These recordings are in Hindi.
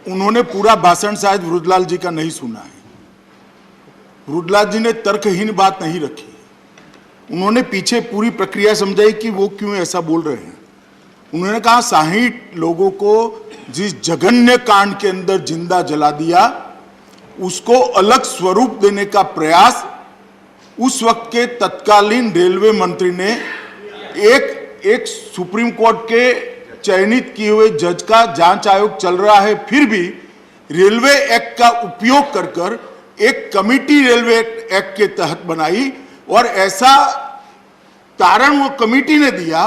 उन्होंने पूरा भाषण शायद वृद्धलाल जी का नहीं सुना है। वृद्धलाल जी ने तर्कहीन बात नहीं रखी, उन्होंने पीछे पूरी प्रक्रिया समझाई कि वो क्यों ऐसा बोल रहे हैं। उन्होंने कहा 60 लोगों को जिस जघन्य कांड के अंदर जिंदा जला दिया, उसको अलग स्वरूप देने का प्रयास उस वक्त के तत्कालीन रेलवे मंत्री ने एक सुप्रीम कोर्ट के चयनित किए हुए जज का जांच आयोग चल रहा है, फिर भी रेलवे एक्ट का उपयोग कर कर एक कमिटी रेलवे एक्ट के तहत बनाई और ऐसा तारण वो कमिटी ने दिया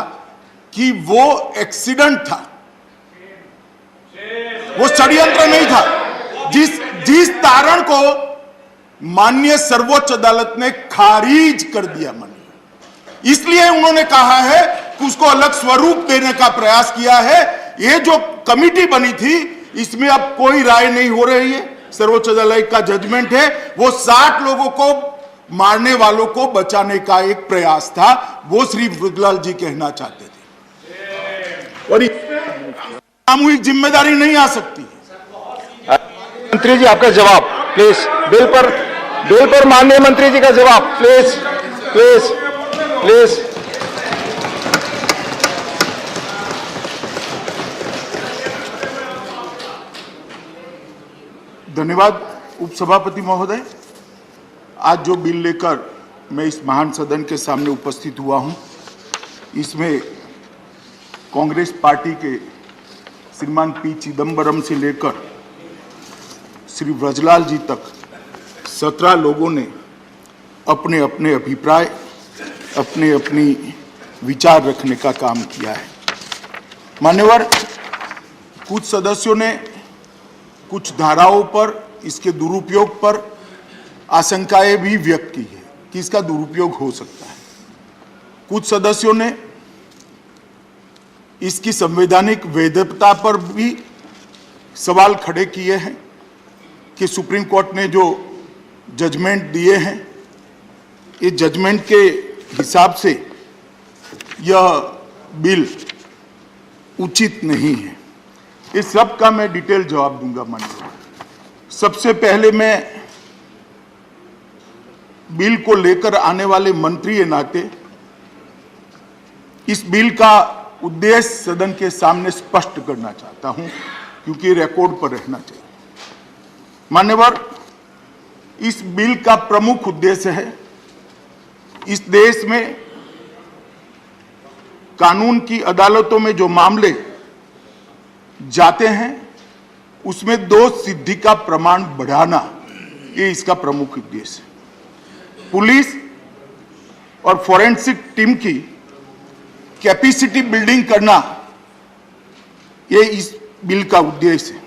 कि वो एक्सीडेंट था, वो षड्यंत्र नहीं था। जिस तारण को माननीय सर्वोच्च अदालत ने खारिज कर दिया माननीय, इसलिए उन्होंने कहा है कि उसको अलग स्वरूप देने का प्रयास किया है। ये जो कमिटी बनी थी इसमें अब कोई राय नहीं हो रही है, सर्वोच्च अदालत का जजमेंट है, वो 60 लोगों को मारने वालों को बचाने का एक प्रयास था, वो श्री वृद्धलाल जी कहना चाहते थे। और सामूहिक जिम्मेदारी नहीं आ सकती। मंत्री जी आपका जवाब प्लीज, बिल पर माननीय मंत्री जी का जवाब प्लीज प्लीज प्लीज। धन्यवाद उपसभापति महोदय। आज जो बिल लेकर मैं इस महान सदन के सामने उपस्थित हुआ हूं, इसमें कांग्रेस पार्टी के श्रीमान पी चिदम्बरम से लेकर श्री ब्रजलाल जी तक 17 लोगों ने अपने अपने अभिप्राय, अपने अपनी विचार रखने का काम किया है। मान्यवर, कुछ सदस्यों ने कुछ धाराओं पर, इसके दुरुपयोग पर आशंकाएं भी व्यक्त की है कि इसका दुरुपयोग हो सकता है। कुछ सदस्यों ने इसकी संवैधानिक वैधता पर भी सवाल खड़े किए हैं कि सुप्रीम कोर्ट ने जो जजमेंट दिए हैं, ये जजमेंट के हिसाब से यह बिल उचित नहीं है। इस सब का मैं डिटेल जवाब दूंगा माननीय। सबसे पहले मैं बिल को लेकर आने वाले मंत्री के नाते इस बिल का उद्देश्य सदन के सामने स्पष्ट करना चाहता हूं, क्योंकि रिकॉर्ड पर रहना चाहिए। मान्यवर, इस बिल का प्रमुख उद्देश्य है इस देश में कानून की अदालतों में जो मामले जाते हैं उसमें दोष सिद्धि का प्रमाण बढ़ाना, ये इसका प्रमुख उद्देश्य है। पुलिस और फॉरेंसिक टीम की कैपेसिटी बिल्डिंग करना, ये इस बिल का उद्देश्य है।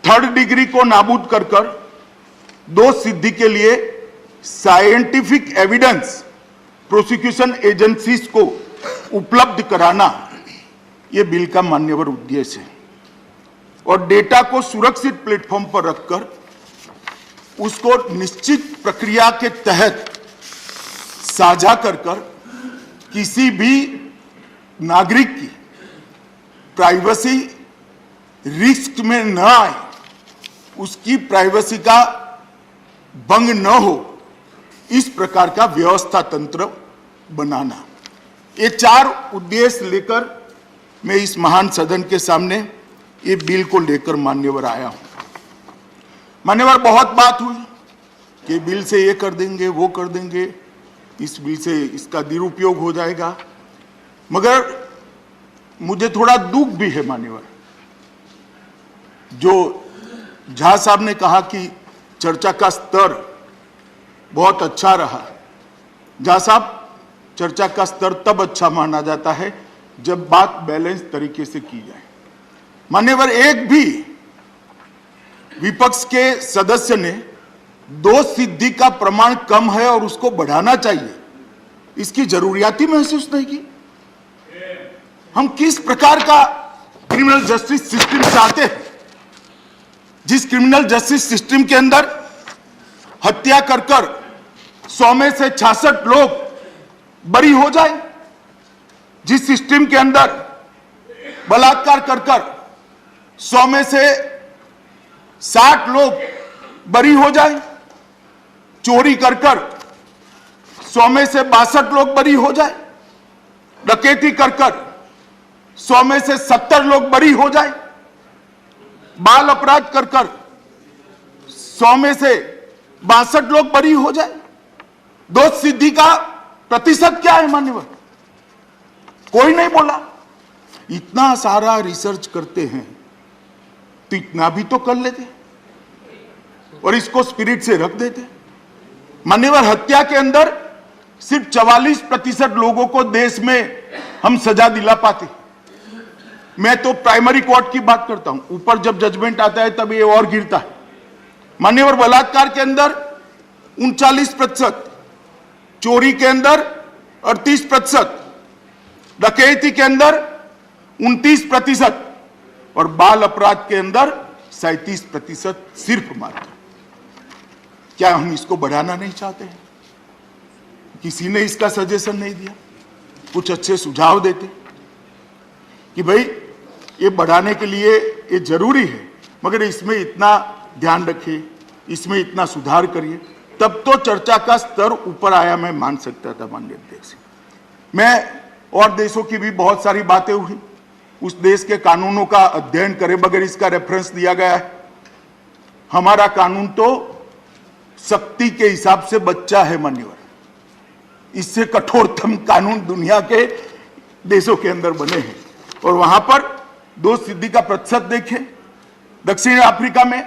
थर्ड डिग्री को नाबूद कर कर दोष सिद्धि के लिए साइंटिफिक एविडेंस प्रोसिक्यूशन एजेंसीज को उपलब्ध कराना, यह बिल का मान्यवर उद्देश्य है। और डेटा को सुरक्षित प्लेटफॉर्म पर रखकर उसको निश्चित प्रक्रिया के तहत साझा कर किसी भी नागरिक की प्राइवेसी रिस्क में न आए, उसकी प्राइवेसी का भंग न हो, इस प्रकार का व्यवस्था तंत्र बनाना, ये 4 उद्देश्य लेकर मैं इस महान सदन के सामने ये बिल को लेकर मान्यवर आया हूं। मान्यवर, बहुत बात हुई कि बिल से ये कर देंगे, वो कर देंगे, इस बिल से इसका दुरुपयोग हो जाएगा, मगर मुझे थोड़ा दुख भी है मान्यवर। जो झा साहब ने कहा कि चर्चा का स्तर बहुत अच्छा रहा। झा साहब, चर्चा का स्तर तब अच्छा माना जाता है जब बात बैलेंस तरीके से की जाए। मान्यवर, एक भी विपक्ष के सदस्य ने दोष सिद्धि का प्रमाण कम है और उसको बढ़ाना चाहिए, इसकी जरूरियात ही महसूस नहीं की। हम किस प्रकार का क्रिमिनल जस्टिस सिस्टम चाहते हैं, जिस क्रिमिनल जस्टिस सिस्टम के अंदर हत्या कर 100 में से 66 लोग बरी हो जाए, जिस सिस्टम के अंदर बलात्कार कर 100 में से 60 लोग बरी हो जाए, चोरी कर 100 में से 62 लोग बरी हो जाए, डकैती कर 100 में से 70 लोग बरी हो जाए, बाल अपराध कर 100 में से 62 लोग बरी हो जाए। दोष सिद्धि का प्रतिशत क्या है मान्यवर? कोई नहीं बोला। इतना सारा रिसर्च करते हैं तो इतना भी तो कर लेते और इसको स्पिरिट से रख देते। मान्यवर, हत्या के अंदर सिर्फ 44% लोगों को देश में हम सजा दिला पाते। मैं तो प्राइमरी कोर्ट की बात करता हूं, ऊपर जब जजमेंट आता है तब ये और गिरता है। मान्यवर, बलात्कार के अंदर 39%, चोरी के अंदर 38%, डकैती के अंदर 29% और बाल अपराध के अंदर 37% सिर्फ मात्र। क्या हम इसको बढ़ाना नहीं चाहते हैं? किसी ने इसका सजेशन नहीं दिया, कुछ अच्छे सुझाव देते कि भाई ये बढ़ाने के लिए ये जरूरी है, मगर इसमें इतना ध्यान रखिए, इसमें इतना सुधार करिए, तब तो चर्चा का स्तर ऊपर आया। मैं मान सकता था माननीय अध्यक्ष। मैं और देशों की भी बहुत सारी बातें हुई, उस देश के कानूनों का अध्ययन करे बगैर इसका रेफरेंस दिया गया है। हमारा कानून तो शक्ति के हिसाब से बच्चा है मान्यवर, इससे कठोरतम कानून दुनिया के देशों के अंदर बने हैं। और वहां पर दोष सिद्धि का प्रतिशत देखें, दक्षिण अफ्रीका में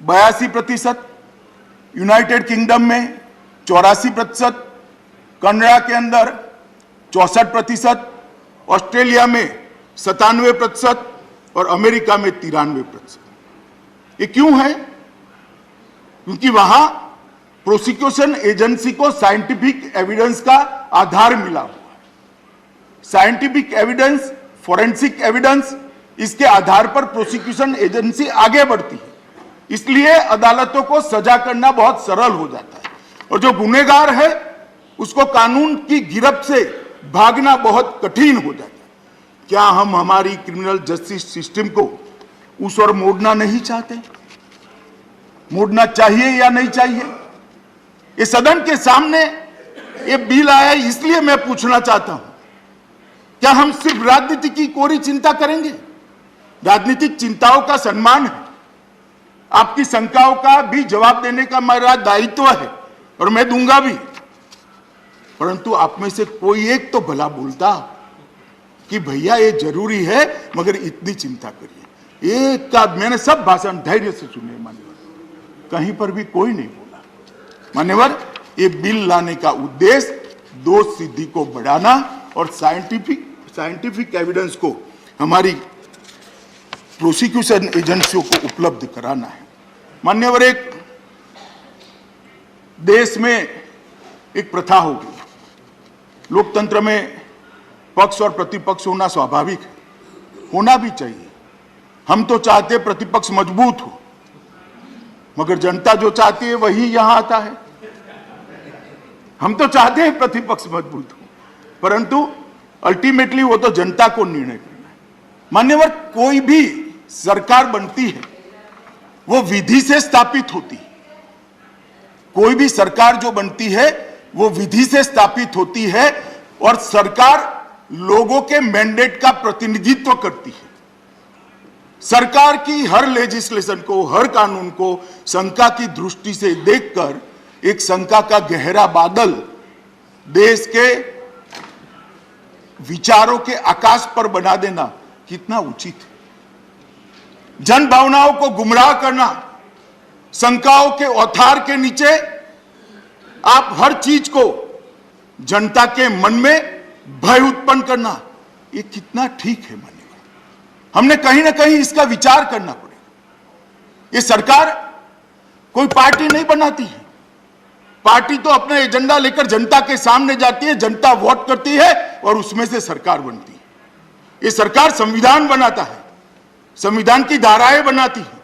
82%, यूनाइटेड किंगडम में 84%, कनाडा के अंदर 64%, ऑस्ट्रेलिया में 97% और अमेरिका में 93%। ये क्यों है? क्योंकि वहां प्रोसिक्यूशन एजेंसी को साइंटिफिक एविडेंस का आधार मिला हुआ है। साइंटिफिक एविडेंस, फोरेंसिक एविडेंस, इसके आधार पर प्रोसिक्यूशन एजेंसी आगे बढ़ती है, इसलिए अदालतों को सजा करना बहुत सरल हो जाता है और जो गुनहगार है उसको कानून की गिरफ्त से भागना बहुत कठिन हो जाता है। क्या हम हमारी क्रिमिनल जस्टिस सिस्टम को उस ओर मोड़ना नहीं चाहते? मोड़ना चाहिए या नहीं चाहिए? ये सदन के सामने ये बिल आया, इसलिए मैं पूछना चाहता हूं, क्या हम सिर्फ राजनीति की कोरी चिंता करेंगे? राजनीतिक चिंताओं का सम्मान है, आपकी शंकाओं का भी जवाब देने का मेरा दायित्व है और मैं दूंगा भी, परंतु आप में से कोई एक तो भला बोलता कि भैया ये जरूरी है मगर इतनी चिंता करिए। एक का मैंने सब भाषण धैर्य से सुने मान्यवर, कहीं पर भी कोई नहीं बोला। मान्यवर, ये बिल लाने का उद्देश्य दोष सिद्धि को बढ़ाना और साइंटिफिक एविडेंस को हमारी प्रोसिक्यूशन एजेंसियों को उपलब्ध कराना है। मान्यवर, एक देश में एक प्रथा होगी, लोकतंत्र में पक्ष और प्रतिपक्ष होना स्वाभाविक है, होना भी चाहिए। हम तो चाहते प्रतिपक्ष मजबूत हो, मगर जनता जो चाहती है वही यहां आता है। हम तो चाहते हैं प्रतिपक्ष मजबूत हो, परंतु अल्टीमेटली वो तो जनता को निर्णय करना है। मान्यवर, कोई भी सरकार बनती है वो विधि से स्थापित होती है। कोई भी सरकार जो बनती है वो विधि से स्थापित होती है और सरकार लोगों के मैंडेट का प्रतिनिधित्व करती है। सरकार की हर लेजिस्लेशन को, हर कानून को शंका की दृष्टि से देखकर एक शंका का गहरा बादल देश के विचारों के आकाश पर बना देना कितना उचित है। जन भावनाओं को गुमराह करना, शंकाओं के औथार के नीचे आप हर चीज को जनता के मन में भय उत्पन्न करना, ये कितना ठीक है मान्यवर? हमने कहीं ना कहीं इसका विचार करना पड़ेगा। ये सरकार कोई पार्टी नहीं बनाती है, पार्टी तो अपना एजेंडा लेकर जनता के सामने जाती है, जनता वोट करती है और उसमें से सरकार बनती है। ये सरकार संविधान बनाता है, संविधान की धाराएं बनाती है,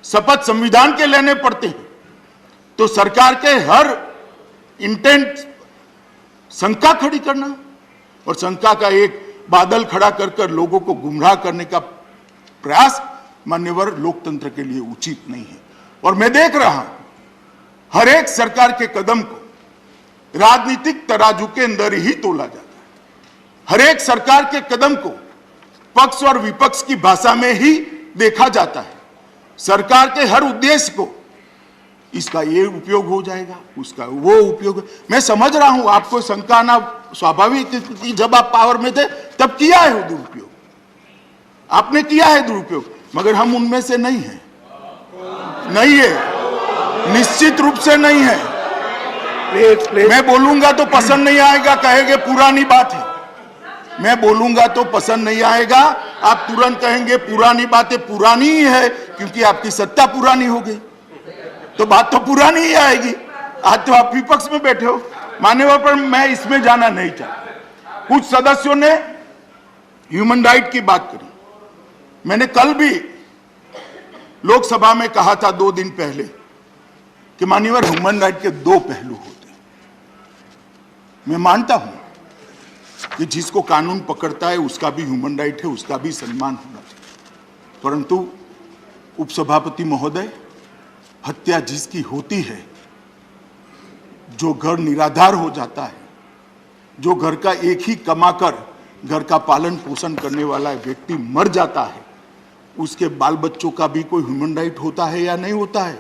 शपथ संविधान के लेने पड़ते हैं, तो सरकार के हर इंटेंट शंका खड़ी करना और शंका का एक बादल खड़ा कर लोगों को गुमराह करने का प्रयास, मान्यवर लोकतंत्र के लिए उचित नहीं है। और मैं देख रहा हूं हर एक सरकार के कदम को राजनीतिक तराजू के अंदर ही तोला जाता है। हर एक सरकार के कदम को पक्ष और विपक्ष की भाषा में ही देखा जाता है। सरकार के हर उद्देश्य को इसका ये उपयोग हो जाएगा, उसका वो उपयोग। मैं समझ रहा हूं आपको शंका आना स्वाभाविक है, क्योंकि जब आप पावर में थे तब किया है दुरुपयोग, आपने किया है दुरुपयोग, मगर हम उनमें से नहीं है, नहीं है, निश्चित रूप से नहीं है। मैं बोलूंगा तो पसंद नहीं आएगा, कहेंगे पुरानी बात है। मैं बोलूंगा तो पसंद नहीं आएगा, आप तुरंत कहेंगे पुरानी बातें। पुरानी ही है क्योंकि आपकी सत्ता पुरानी हो गई, तो बात तो पुरानी ही आएगी। आज तो आप विपक्ष में बैठे हो मान्यवर, पर मैं इसमें जाना नहीं चाहता। कुछ सदस्यों ने ह्यूमन राइट की बात करी। मैंने कल भी लोकसभा में कहा था 2 दिन पहले कि मान्यवर ह्यूमन राइट के 2 पहलू होते हैं। मैं मानता हूं कि जिसको कानून पकड़ता है उसका भी ह्यूमन राइट है, उसका भी सम्मान होना चाहिए। परंतु उपसभापति महोदय, हत्या जिसकी होती है, जो घर निराधार हो जाता है, जो घर का एक ही कमाकर घर का पालन पोषण करने वाला व्यक्ति मर जाता है, उसके बाल बच्चों का भी कोई ह्यूमन राइट होता है या नहीं होता है?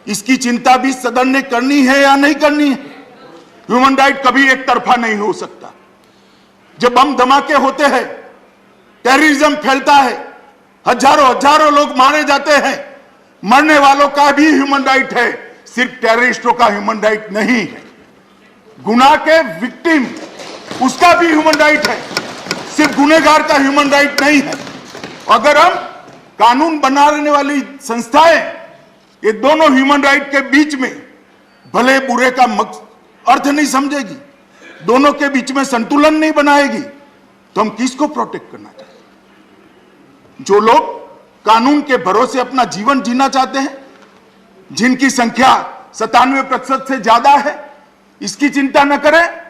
इसकी चिंता भी सदन ने करनी है या नहीं करनी है? ह्यूमन राइट कभी एक तरफा नहीं हो सकता। जब बम धमाके होते हैं, टेररिज्म फैलता है, हजारों लोग मारे जाते हैं, मरने वालों का भी ह्यूमन राइट है, सिर्फ टेररिस्टों का ह्यूमन राइट नहीं है। गुनाह के विक्टिम, उसका भी ह्यूमन राइट है, सिर्फ गुनहगार का ह्यूमन राइट नहीं है। अगर हम कानून बनाने वाली संस्थाएं ये दोनों ह्यूमन राइट के बीच में भले बुरे का अर्थ नहीं समझेगी, दोनों के बीच में संतुलन नहीं बनाएगी, तो हम किसको प्रोटेक्ट करना चाहते हैं? जो लोग कानून के भरोसे अपना जीवन जीना चाहते हैं, जिनकी संख्या 97% से ज्यादा है, इसकी चिंता न करें।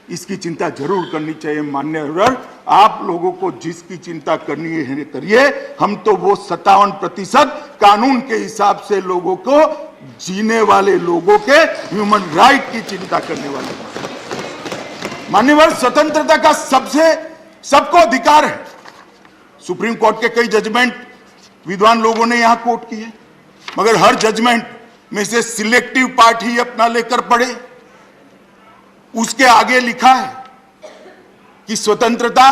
इसकी चिंता जरूर करनी चाहिए मान्यवर। आप लोगों को जिसकी चिंता करनी है करिए, हम तो वो 57% कानून के हिसाब से लोगों को, जीने वाले लोगों के ह्यूमन राइट की चिंता करने वाले मान्यवर। स्वतंत्रता का सबको अधिकार है। सुप्रीम कोर्ट के कई जजमेंट विद्वान लोगों ने यहां कोट किए, मगर हर जजमेंट में से सिलेक्टिव पार्ट ही अपना लेकर पढ़े। उसके आगे लिखा है कि स्वतंत्रता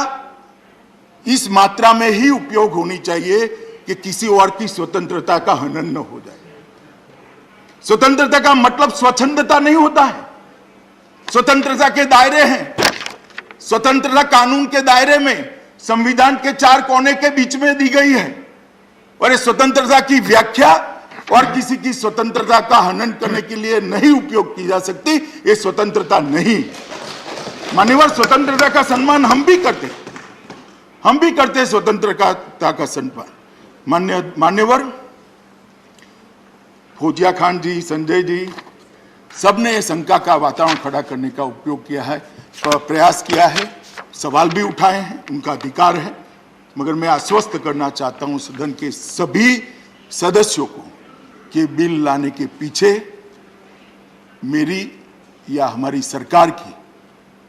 इस मात्रा में ही उपयोग होनी चाहिए कि किसी और की स्वतंत्रता का हनन न हो जाए। स्वतंत्रता का मतलब स्वच्छंदता नहीं होता है। स्वतंत्रता के दायरे हैं। स्वतंत्रता कानून के दायरे में संविधान के 4 कोने के बीच में दी गई है, और ये स्वतंत्रता की व्याख्या और किसी की स्वतंत्रता का हनन करने के लिए नहीं उपयोग की जा सकती। ये स्वतंत्रता नहीं। मान्यवर, स्वतंत्रता का सम्मान हम भी करते हैं, स्वतंत्रता का सम्मान। मान्यवर, फौजिया खान जी, संजय जी, सबने शंका का वातावरण खड़ा करने का उपयोग किया है, प्रयास किया है, सवाल भी उठाए हैं, उनका अधिकार है। मगर मैं आश्वस्त करना चाहता हूं सदन के सभी सदस्यों को कि बिल लाने के पीछे मेरी या हमारी सरकार की,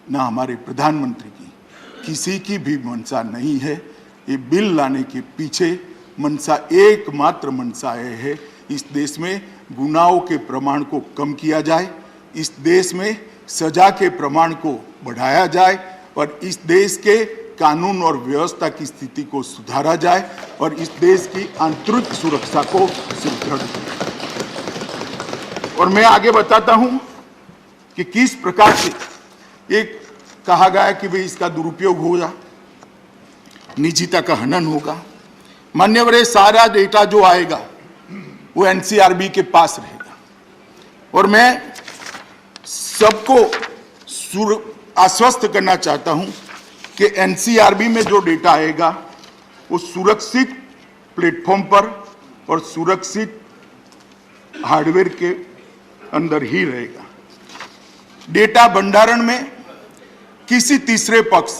ना हमारे प्रधानमंत्री की, किसी की भी मंशा नहीं है। ये बिल लाने के पीछे मंशा, एकमात्र मंशा है, इस देश में गुनाहों के प्रमाण को कम किया जाए, इस देश में सजा के प्रमाण को बढ़ाया जाए, और इस देश के कानून और व्यवस्था की स्थिति को सुधारा जाए, और इस देश की आंतरिक सुरक्षा को सुदृढ़ किया। और मैं आगे बताता हूं कि किस प्रकार से एक कहा गया कि भाई इसका दुरुपयोग होगा, निजता का हनन होगा। मान्यवर, सारा डेटा जो आएगा वो एनसीआरबी के पास रहेगा, और मैं सबको आश्वस्त करना चाहता हूं कि एनसीआरबी में जो डेटा आएगा वो सुरक्षित प्लेटफॉर्म पर और सुरक्षित हार्डवेयर के अंदर ही रहेगा। डेटा भंडारण में किसी तीसरे पक्ष,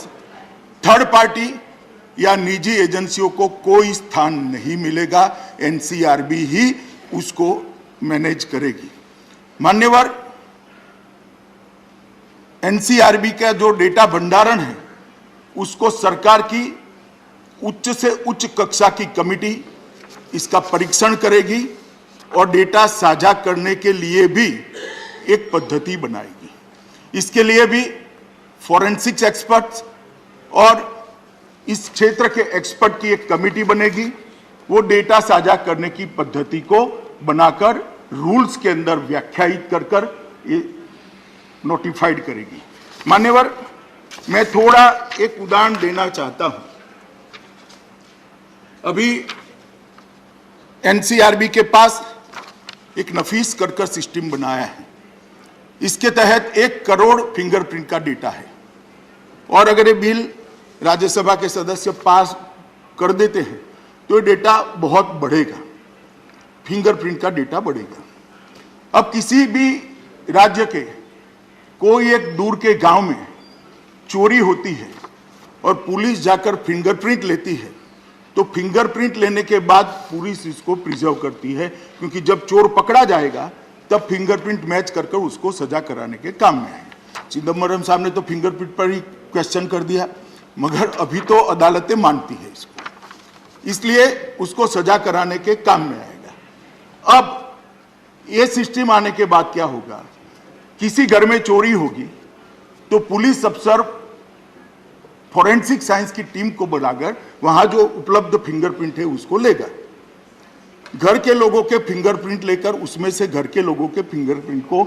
थर्ड पार्टी या निजी एजेंसियों को कोई स्थान नहीं मिलेगा। एनसीआरबी ही उसको मैनेज करेगी। मान्यवर, एनसीआरबी का जो डेटा भंडारण है उसको सरकार की उच्च से उच्च कक्षा की कमेटी इसका परीक्षण करेगी और डेटा साझा करने के लिए भी एक पद्धति बनाएगी। इसके लिए भी फॉरेंसिक्स एक्सपर्ट्स और इस क्षेत्र के एक्सपर्ट की एक कमेटी बनेगी। वो डेटा साझा करने की पद्धति को बनाकर रूल्स के अंदर व्याख्यायित कर ये नोटिफाइड करेगी। मान्यवर, मैं थोड़ा एक उदाहरण देना चाहता हूं। अभी एनसीआरबी के पास एक नफीस कर सिस्टम बनाया है। इसके तहत 1 करोड़ फिंगरप्रिंट का डेटा है और अगर ये बिल राज्यसभा के सदस्य पास कर देते हैं तो ये डेटा बहुत बढ़ेगा, फिंगरप्रिंट का डेटा बढ़ेगा। अब किसी भी राज्य के कोई एक दूर के गांव में चोरी होती है और पुलिस जाकर फिंगरप्रिंट लेती है तो फिंगरप्रिंट लेने के बाद पुलिस इसको प्रिजर्व करती है, क्योंकि जब चोर पकड़ा जाएगा तब फिंगरप्रिंट मैच कर उसको सजा कराने के काम में आएगा। चिदम्बरम साहब ने तो फिंगरप्रिंट पर ही क्वेश्चन कर दिया, मगर अभी तो अदालतें मानती है इसको, इसलिए उसको सजा कराने के काम में आएगा। अब ये सिस्टम आने के बाद क्या होगा, किसी घर में चोरी होगी तो पुलिस अफसर फॉरेंसिक साइंस की टीम को बुलाकर वहां जो उपलब्ध फिंगरप्रिंट है उसको लेगा। घर के लोगों के फिंगरप्रिंट लेकर उसमें से घर के लोगों के फिंगरप्रिंट को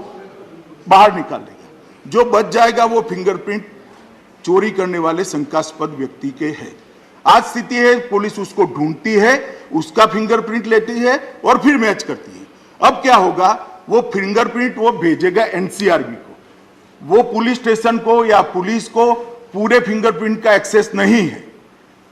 बाहर निकालेगा। जो बच जाएगा वो फिंगरप्रिंट चोरी करने वाले शंकास्पद व्यक्ति के है। आज स्थिति है, पुलिस उसको ढूंढती है, उसका फिंगरप्रिंट लेती है और फिर मैच करती है। अब क्या होगा, वो फिंगरप्रिंट वो भेजेगा एनसीआरबी को। वो पुलिस स्टेशन को या पुलिस को पूरे फिंगरप्रिंट का एक्सेस नहीं है।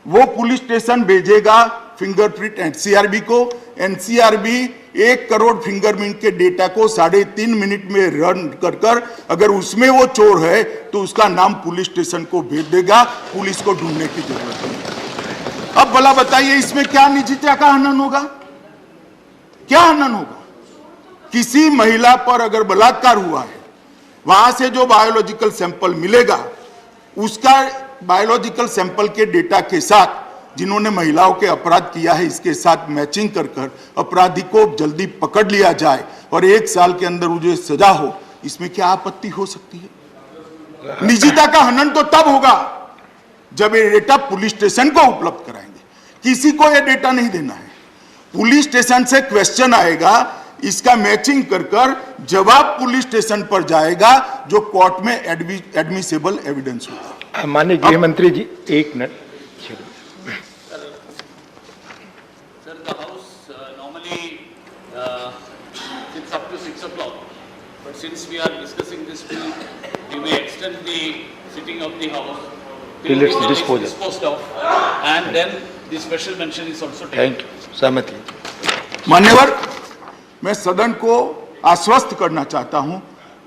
वो पुलिस स्टेशन भेजेगा फिंगरप्रिंट एनसीआरबी को। एनसीआरबी 1 करोड़ फिंगरप्रिंट के डेटा को 3.5 मिनट में रन कर अगर उसमें वो चोर है तो उसका नाम पुलिस स्टेशन को भेज देगा। पुलिस को ढूंढने की जरूरत नहीं। अब भला बताइए इसमें क्या निजता का हनन होगा? क्या हनन होगा? किसी महिला पर अगर बलात्कार हुआ है, वहां से जो बायोलॉजिकल सैंपल मिलेगा उसका बायोलॉजिकल सैंपल के डेटा के साथ जिन्होंने महिलाओं के अपराध किया है इसके साथ मैचिंग कर अपराधी को जल्दी पकड़ लिया जाए और 1 साल के अंदर मुझे सजा हो, इसमें क्या आपत्ति हो सकती है? निजता का हनन तो तब होगा जब ये डेटा पुलिस स्टेशन को उपलब्ध कराएंगे। किसी को ये डेटा नहीं देना है। पुलिस स्टेशन से क्वेश्चन आएगा, इसका मैचिंग कर जवाब पुलिस स्टेशन पर जाएगा जो कोर्ट में एडमिसेबल एविडेंस होगा। माननीय गृह मंत्री जी, 1 minute. Sir, the House normally sits up to 6 o'clock, but since we are discussing this bill, we may extend the sitting of the House Till it's is disposed. disposed of, and then the special mention is also taken. Thank you, सहमति। मान्यवर, मैं सदन को आश्वस्त करना चाहता हूं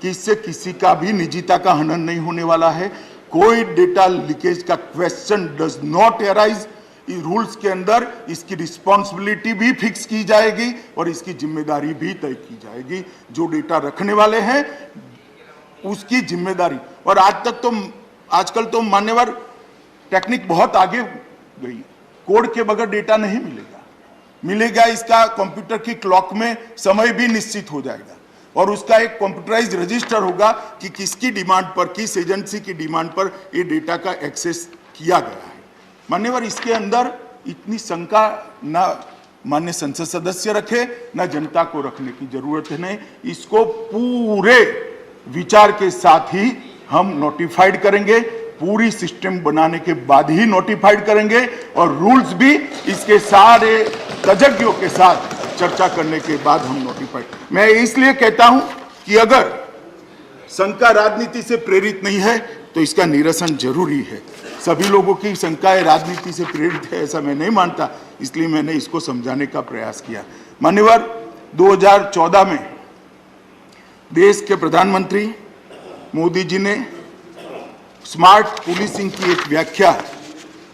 कि इससे किसी का भी निजता का हनन नहीं होने वाला है। कोई डेटा लीकेज का question does not arise. Rules के अंदर इसकी रिस्पॉन्सिबिलिटी भी फिक्स की जाएगी और इसकी जिम्मेदारी भी तय की जाएगी। जो डेटा रखने वाले हैं उसकी जिम्मेदारी। और आजकल तो मान्यवर टेक्निक बहुत आगे गई। कोड के बगैर डेटा नहीं मिलेगा। इसका कंप्यूटर की क्लॉक में समय भी निश्चित हो जाएगा और उसका एक कंप्यूटराइज्ड रजिस्टर होगा कि किसकी डिमांड पर, किस एजेंसी की डिमांड पर ये डेटा का एक्सेस किया गया है। मान्यवर, इसके अंदर इतनी शंका ना मान्य संसद सदस्य रखे ना जनता को रखने की जरूरत है। नहीं, इसको पूरे विचार के साथ ही हम नोटिफाइड करेंगे। पूरी सिस्टम बनाने के बाद ही नोटिफाइड करेंगे और रूल्स भी इसके सारे तज्ञों के साथ चर्चा करने के बाद हम नोटिफाइड। मैं इसलिए कहता हूं कि अगर शंका राजनीति से प्रेरित नहीं है तो इसका निरसन जरूरी है। सभी लोगों की शंकाएं राजनीति से प्रेरित है ऐसा मैं नहीं मानता, इसलिए मैंने इसको समझाने का प्रयास किया। मान्यवर, 2014 में देश के प्रधानमंत्री मोदी जी ने स्मार्ट पुलिसिंग की एक व्याख्या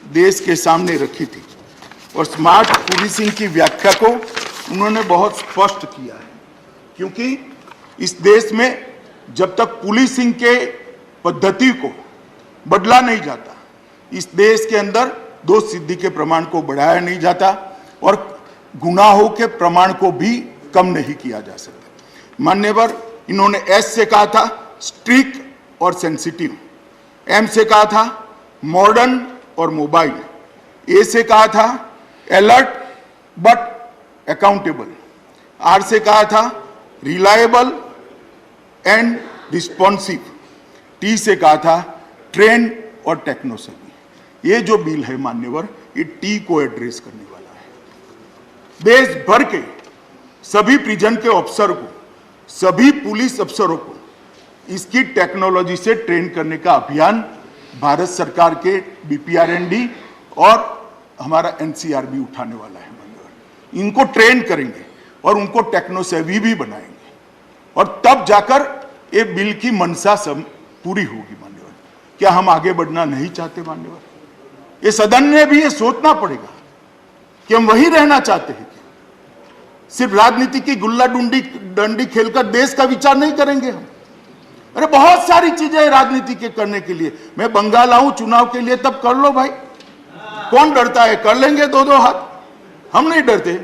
देश के सामने रखी थी और स्मार्ट पुलिसिंग की व्याख्या को उन्होंने बहुत स्पष्ट किया है, क्योंकि इस देश में जब तक पुलिसिंग के पद्धति को बदला नहीं जाता, इस देश के अंदर दोष सिद्धि के प्रमाण को बढ़ाया नहीं जाता और गुनाहों के प्रमाण को भी कम नहीं किया जा सकता। मान्यवर, इन्होंने एस से कहा था स्ट्रिक्ट और सेंसिटिव, एम से कहा था मॉडर्न और मोबाइल, ए से कहा था अलर्ट बट अकाउंटेबल, आर से कहा था रिलायबल एंड रिस्पॉन्सिव, टी से कहा था ट्रेन और टेक्नो सेवी। ये जो बिल है मान्यवर, ये टी को एड्रेस करने वाला है। देश भर के सभी प्रिजन के अफसर को, सभी पुलिस अफसरों को इसकी टेक्नोलॉजी से ट्रेन करने का अभियान भारत सरकार के बीपीआरएनडी और हमारा एनसीआरबी उठाने वाला है मान्यवर। इनको ट्रेन करेंगे और उनको टेक्नो सेवी भी बनाएंगे और तब जाकर ये बिल की मंशा सब पूरी होगी मान्यवर। क्या हम आगे बढ़ना नहीं चाहते मान्यवर? ये सदन ने भी ये सोचना पड़ेगा कि हम वही रहना चाहते हैं, सिर्फ राजनीति की गुल्ला डंडी खेलकर देश का विचार नहीं करेंगे हम। अरे बहुत सारी चीजें राजनीति के करने के लिए, मैं बंगाल आऊं चुनाव के लिए तब कर लो भाई, कौन डरता है? कर लेंगे दो दो हाथ, हम नहीं डरते।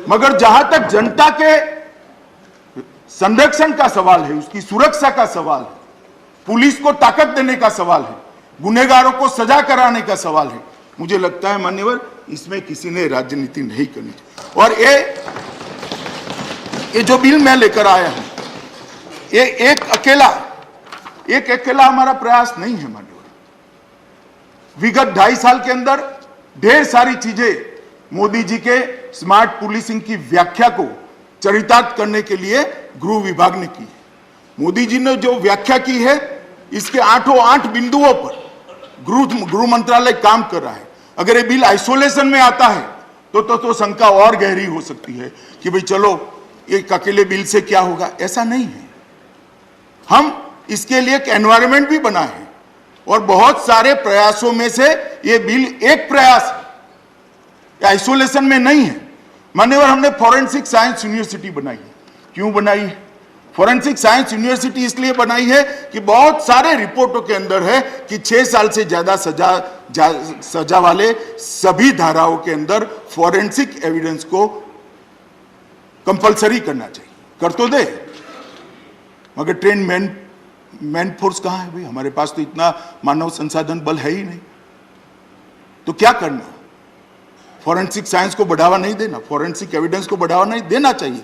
मगर जहां तक जनता के संरक्षण का सवाल है, उसकी सुरक्षा का सवाल है, पुलिस को ताकत देने का सवाल है, गुनहगारों को सजा कराने का सवाल है, मुझे लगता है मान्यवर इसमें किसी ने राजनीति नहीं करनी चाहिए। और ये जो बिल मैं लेकर आया हूं, ये एक अकेला हमारा प्रयास नहीं है मान्यवर। विगत 2.5 साल के अंदर ढेर सारी चीजें मोदी जी के स्मार्ट पुलिसिंग की व्याख्या को चरितार्थ करने के लिए गृह विभाग ने की है। मोदी जी ने जो व्याख्या की है, इसके 8 बिंदुओं पर गृह मंत्रालय काम कर रहा है। अगर ये बिल आइसोलेशन में आता है तो शंका और गहरी हो सकती है कि भाई चलो एक अकेले बिल से क्या होगा। ऐसा नहीं है, हम इसके लिए एक एनवायरनमेंट भी बनाए हैं और बहुत सारे प्रयासों में से ये बिल एक प्रयास आइसोलेशन में नहीं है। मान्यवर, हमने फॉरेंसिक साइंस यूनिवर्सिटी बनाई है। क्यों बनाई है? फॉरेंसिक साइंस यूनिवर्सिटी इसलिए बनाई है कि बहुत सारे रिपोर्टों के अंदर है कि 6 साल से ज्यादा सजा वाले सभी धाराओं के अंदर फॉरेंसिक एविडेंस को कंपलसरी करना चाहिए। कर तो दे, मगर ट्रेन मैन फोर्स कहां है भाई? हमारे पास तो इतना मानव संसाधन बल है ही नहीं। तो क्या करना? फॉरेंसिक साइंस को बढ़ावा नहीं देना, फॉरेंसिक एविडेंस को बढ़ावा नहीं देना चाहिए।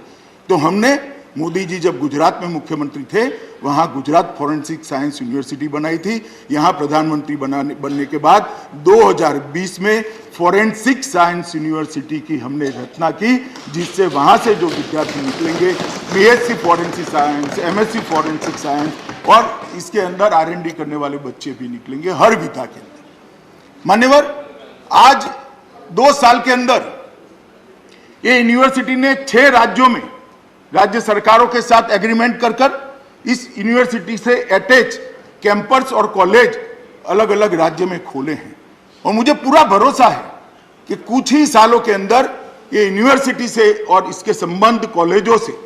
तो हमने, मोदी जी जब गुजरात में मुख्यमंत्री थे, वहां गुजरात फॉरेंसिक साइंस यूनिवर्सिटी बनाई थी। यहां प्रधानमंत्री बनने के बाद 2020 में फॉरेंसिक साइंस यूनिवर्सिटी की हमने रचना की, जिससे वहां से जो विद्यार्थी निकलेंगे, BSc forensic science, MSc forensic science और इसके अंदर आरएनडी करने वाले बच्चे भी निकलेंगे हर विधा के अंदर। मान्यवर, आज 2 साल के अंदर ये यूनिवर्सिटी ने 6 राज्यों में राज्य सरकारों के साथ एग्रीमेंट कर इस यूनिवर्सिटी से अटैच कैंपस और कॉलेज अलग अलग राज्य में खोले हैं। और मुझे पूरा भरोसा है कि कुछ ही सालों के अंदर ये यूनिवर्सिटी से और इसके संबंध कॉलेजों से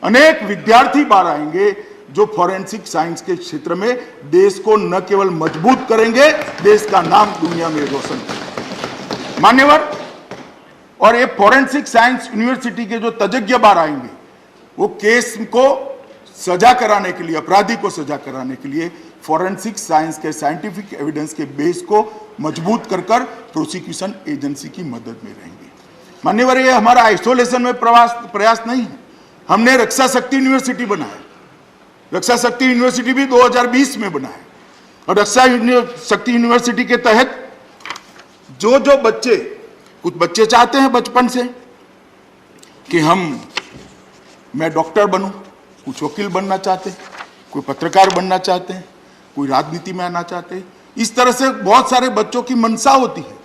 अनेक विद्यार्थी बाहर आएंगे जो फॉरेंसिक साइंस के क्षेत्र में देश को न केवल मजबूत करेंगे, देश का नाम दुनिया में रोशन करेंगे। मान्यवर, और ये फॉरेंसिक साइंस यूनिवर्सिटी के जो तज्ञ बाहर आएंगे, वो केस को सजा कराने के लिए, अपराधी को सजा कराने के लिए फॉरेंसिक साइंस के साइंटिफिक एविडेंस के बेस को मजबूत कर प्रोसिक्यूशन एजेंसी की मदद में रहेंगे। मान्यवर, ये हमारा आइसोलेशन में प्रयास नहीं है। हमने रक्षा शक्ति यूनिवर्सिटी बनाया, रक्षा शक्ति यूनिवर्सिटी भी 2020 में बनाया। और रक्षा शक्ति यूनिवर्सिटी के तहत जो बच्चे, कुछ बच्चे चाहते हैं बचपन से कि मैं डॉक्टर बनूं, कुछ वकील बनना चाहते हैं, कोई पत्रकार बनना चाहते हैं, कोई राजनीति में आना चाहते हैं। इस तरह से बहुत सारे बच्चों की मंशा होती है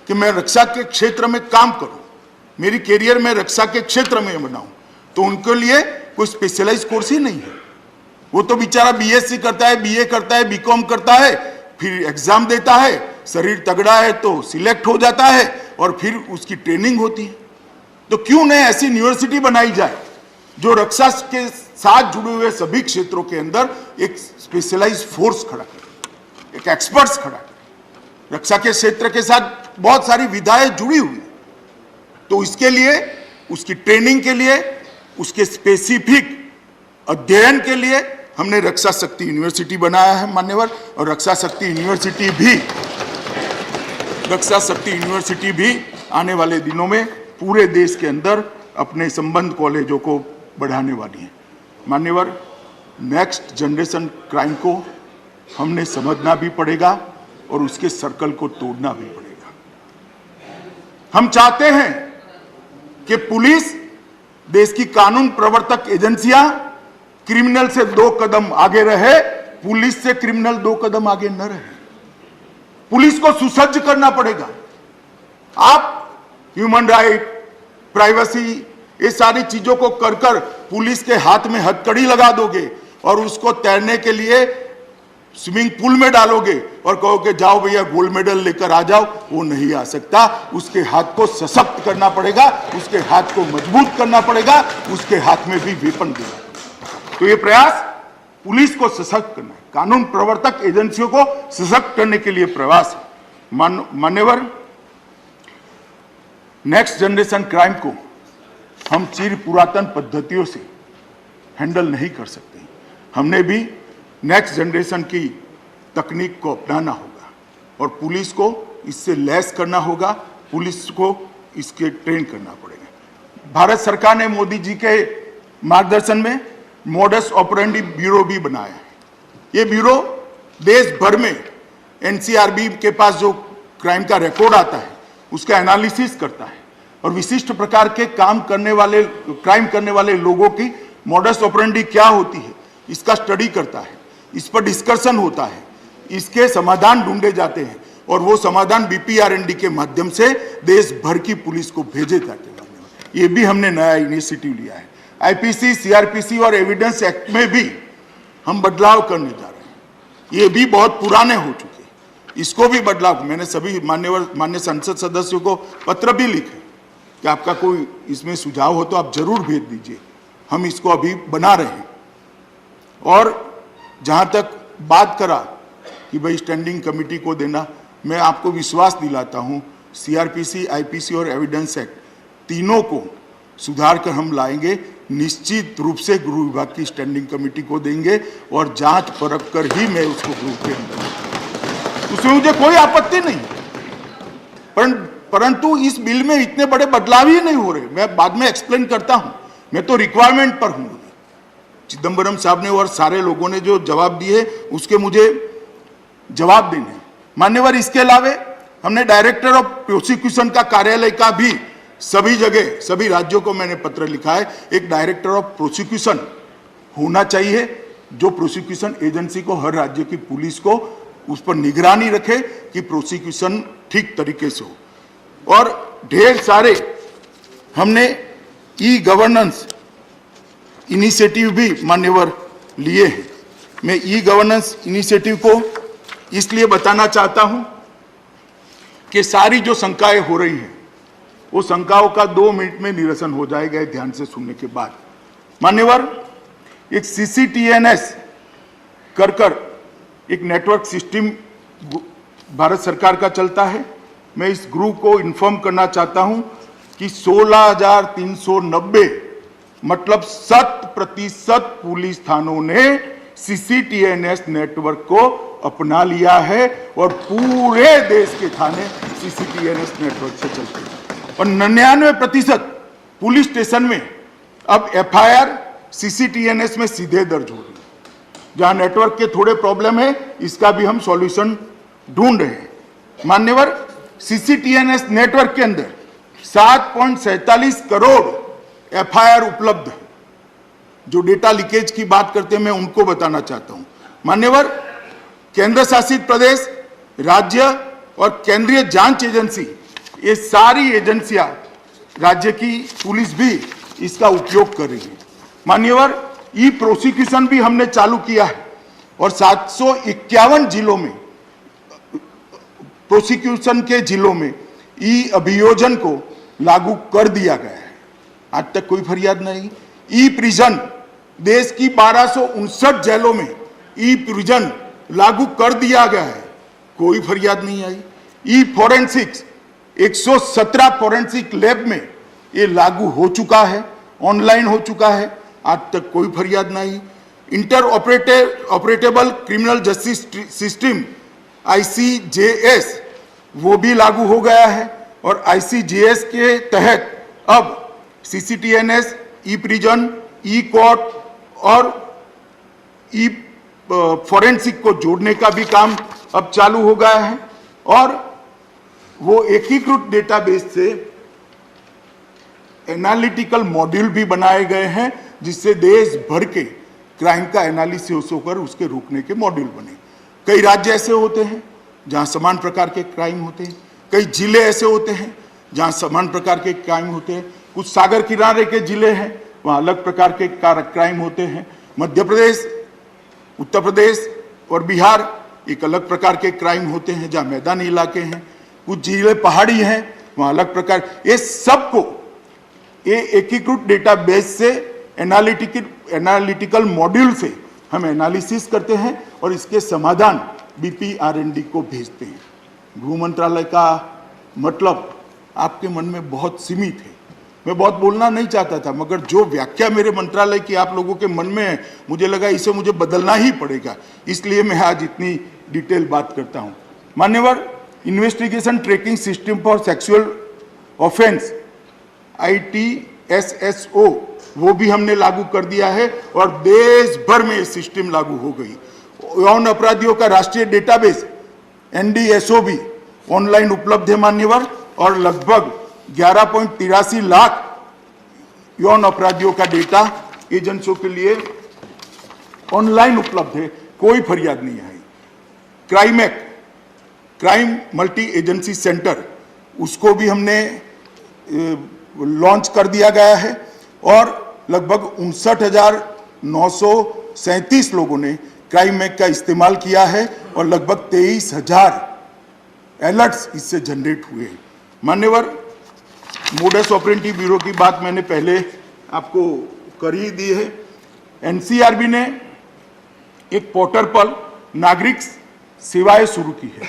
कि मैं रक्षा के क्षेत्र में काम करूं, मेरी कैरियर में रक्षा के क्षेत्र में बनाऊं। तो उनके लिए कोई स्पेशलाइज कोर्स ही नहीं है। वो तो बेचारा बीएससी करता है, बीए करता है, बीकॉम करता है, फिर एग्जाम देता है, शरीर तगड़ा है तो सिलेक्ट हो जाता है और फिर उसकी ट्रेनिंग होती है। तो क्यों नहीं ऐसी यूनिवर्सिटी बनाई जाए जो रक्षा के साथ जुड़े हुए सभी क्षेत्रों के अंदर एक स्पेशलाइज्ड फोर्स खड़ा करे, एक एक्सपर्ट्स खड़ा करे। रक्षा के क्षेत्र के साथ बहुत सारी विधाएं जुड़ी हुई है, तो इसके लिए, उसकी ट्रेनिंग के लिए, उसके स्पेसिफिक अध्ययन के लिए हमने रक्षा शक्ति यूनिवर्सिटी बनाया है मान्यवर। और रक्षा शक्ति यूनिवर्सिटी भी आने वाले दिनों में पूरे देश के अंदर अपने संबंध कॉलेजों को बढ़ाने वाली है मान्यवर। नेक्स्ट जनरेशन क्राइम को हमने समझना भी पड़ेगा और उसके सर्कल को तोड़ना भी पड़ेगा। हम चाहते हैं कि पुलिस, देश की कानून प्रवर्तक एजेंसियां क्रिमिनल से 2 कदम आगे रहे, पुलिस से क्रिमिनल 2 कदम आगे न रहे। पुलिस को सुसज्ज करना पड़ेगा। आप ह्यूमन राइट, प्राइवेसी, ये सारी चीजों को कर कर पुलिस के हाथ में हथकड़ी लगा दोगे और उसको तैरने के लिए स्विमिंग पूल में डालोगे और कहोगे जाओ भैया गोल्ड मेडल लेकर आ जाओ, वो नहीं आ सकता। उसके हाथ को सशक्त करना पड़ेगा, उसके हाथ को मजबूत करना पड़ेगा, उसके हाथ में भी वेपन देना पड़ेगा। तो ये प्रयास पुलिस को सशक्त करना है, कानून प्रवर्तक एजेंसियों को सशक्त करने के लिए प्रयास है मान्यवर। नेक्स्ट जनरेशन क्राइम को हम चिर पुरातन पद्धतियों से हैंडल नहीं कर सकते। हमने भी नेक्स्ट जनरेशन की तकनीक को अपनाना होगा और पुलिस को इससे लैस करना होगा, पुलिस को इसके ट्रेन करना पड़ेगा। भारत सरकार ने मोदी जी के मार्गदर्शन में मॉडस ऑपरेंडी ब्यूरो भी बनाया है। ये ब्यूरो देश भर में एनसीआरबी के पास जो क्राइम का रिकॉर्ड आता है उसका एनालिसिस करता है और विशिष्ट प्रकार के क्राइम करने वाले लोगों की मॉडस ऑपरेंडी क्या होती है इसका स्टडी करता है, इस पर डिस्कशन होता है, इसके समाधान ढूंढे जाते हैं और वो समाधान बीपीआरएनडी के माध्यम से देश भर की पुलिस को भेजे जाते हैं। ये भी हमने नया इनिशिएटिव लिया है। आईपीसी, सीआरपीसी और एविडेंस एक्ट में भी हम बदलाव करने जा रहे हैं। ये भी बहुत पुराने हो चुके, इसको भी बदलाव, मैंने सभी मान्य संसद सदस्यों को पत्र भी लिखे कि आपका कोई इसमें सुझाव हो तो आप जरूर भेज दीजिए, हम इसको अभी बना रहे हैं। और जहां तक बात करा कि भाई स्टैंडिंग कमेटी को देना, मैं आपको विश्वास दिलाता हूं सीआरपीसी, आईपीसी और एविडेंस एक्ट तीनों को सुधार कर हम लाएंगे। निश्चित रूप से गृह विभाग की स्टैंडिंग कमेटी को देंगे और जांच परख कर ही मैं उसको गृह के अंदर, उसमें मुझे कोई आपत्ति नहीं, परंतु इस बिल में इतने बड़े बदलाव ही नहीं हो रहे। मैं बाद में एक्सप्लेन करता हूं, मैं तो रिक्वायरमेंट पर हूं। चिदम्बरम साहब ने और सारे लोगों ने जो जवाब दिए उसके मुझे जवाब देने मान्यवर। इसके अलावा हमने डायरेक्टर ऑफ प्रोसिक्यूशन का कार्यालय का भी सभी जगह, सभी राज्यों को मैंने पत्र लिखा है, एक डायरेक्टर ऑफ प्रोसिक्यूशन होना चाहिए जो प्रोसिक्यूशन एजेंसी को, हर राज्य की पुलिस को उस पर निगरानी रखे कि प्रोसिक्यूशन ठीक तरीके से हो। और ढेर सारे हमने ई गवर्नेंस इनिशिएटिव भी मान्यवर लिए हैं। मैं ई गवर्नेंस इनिशिएटिव को इसलिए बताना चाहता हूं कि सारी जो शंकाएं हो रही हैं वो शंकाओं का 2 मिनट में निरसन हो जाएगा ध्यान से सुनने के बाद। मान्यवर, एक सीसीटीएनएस कर एक नेटवर्क सिस्टम भारत सरकार का चलता है। मैं इस ग्रुप को इन्फॉर्म करना चाहता हूं कि 16,390 मतलब 100% पुलिस थानों ने सीसीटीएनएस नेटवर्क को अपना लिया है और पूरे देश के थाने सीसीटीएनएस नेटवर्क से चलते हैं। और 99% पुलिस स्टेशन में अब एफआईआर सीसीटीएनएस में सीधे दर्ज हो रही है। जहां नेटवर्क के थोड़े प्रॉब्लम है, इसका भी हम सॉल्यूशन ढूंढ रहे हैं। मान्यवर, सीसीटीएनएस नेटवर्क के अंदर 7.47 करोड़ एफआईआर उपलब्ध है। जो डेटा लीकेज की बात करते हैं मैं उनको बताना चाहता हूं। मान्यवर, केंद्र शासित प्रदेश, राज्य और केंद्रीय जांच एजेंसी, ये सारी एजेंसियां, राज्य की पुलिस भी इसका उपयोग कर रही है। मान्यवर, ई प्रोसिक्यूशन भी हमने चालू किया है और 751 जिलों में प्रोसिक्यूशन के जिलों में ई अभियोजन को लागू कर दिया गया है, आज तक कोई फरियाद नहीं। ई प्रिजन, देश की 1259 जेलों में ई प्रिजन लागू कर दिया गया है, कोई फरियाद नहीं आई। ई फॉरेंसिक्स, 117 फॉरेंसिक लैब में ये लागू हो चुका है, ऑनलाइन हो चुका है, आज तक कोई फरियाद नहीं। Inter operable criminal justice system ICJS वो भी लागू हो गया है और ICJS के तहत अब CCTNS, ई प्रिजन, ई कोर्ट और ई फॉरेंसिक को जोड़ने का भी काम अब चालू हो गया है और वो एकीकृत डेटाबेस से एनालिटिकल मॉड्यूल भी बनाए गए हैं जिससे देश भर के क्राइम का एनालिसिस होकर उसके रोकने के मॉड्यूल बने। कई राज्य ऐसे होते हैं जहां समान प्रकार के क्राइम होते हैं, कई जिले ऐसे होते हैं जहां समान प्रकार के क्राइम होते हैं, कुछ सागर किनारे के जिले हैं वहां अलग प्रकार के क्राइम होते हैं। मध्य प्रदेश, उत्तर प्रदेश और बिहार एक अलग प्रकार के क्राइम होते हैं जहां मैदानी इलाके हैं, कुछ जिले पहाड़ी हैं वहां अलग प्रकार। ये सबको ये एकीकृत डेटाबेस से एनालिटिकल मॉड्यूल से हम एनालिसिस करते हैं और इसके समाधान BPRND को भेजते हैं। गृह मंत्रालय का मतलब आपके मन में बहुत सीमित है, मैं बहुत बोलना नहीं चाहता था, मगर जो व्याख्या मेरे मंत्रालय की आप लोगों के मन में है मुझे लगा इसे मुझे बदलना ही पड़ेगा, इसलिए मैं आज इतनी डिटेल बात करता हूं। मान्यवर, investigation tracking system for sexual offence ITSSO वो भी हमने लागू कर दिया है और देश भर में ये सिस्टम लागू हो गई। यौन अपराधियों का राष्ट्रीय डेटाबेस NDSO भी ऑनलाइन उपलब्ध है मान्यवर और लगभग 11.83 लाख यौन अपराधियों का डेटा एजेंसियों के लिए ऑनलाइन उपलब्ध है, कोई फरियाद नहीं आई। Crime act, crime multi agency centre, उसको भी हमने लॉन्च कर दिया गया है और लगभग 59,937 लोगों ने क्राइम एक्ट का इस्तेमाल किया है और लगभग 23,000 अलर्ट्स इससे जनरेट हुए हैं। मान्यवर, मोडस ऑपरेंडी ब्यूरो की बात मैंने पहले आपको कर ही दी है। NCRB ने एक पोर्टल पर नागरिक सेवाएं शुरू की है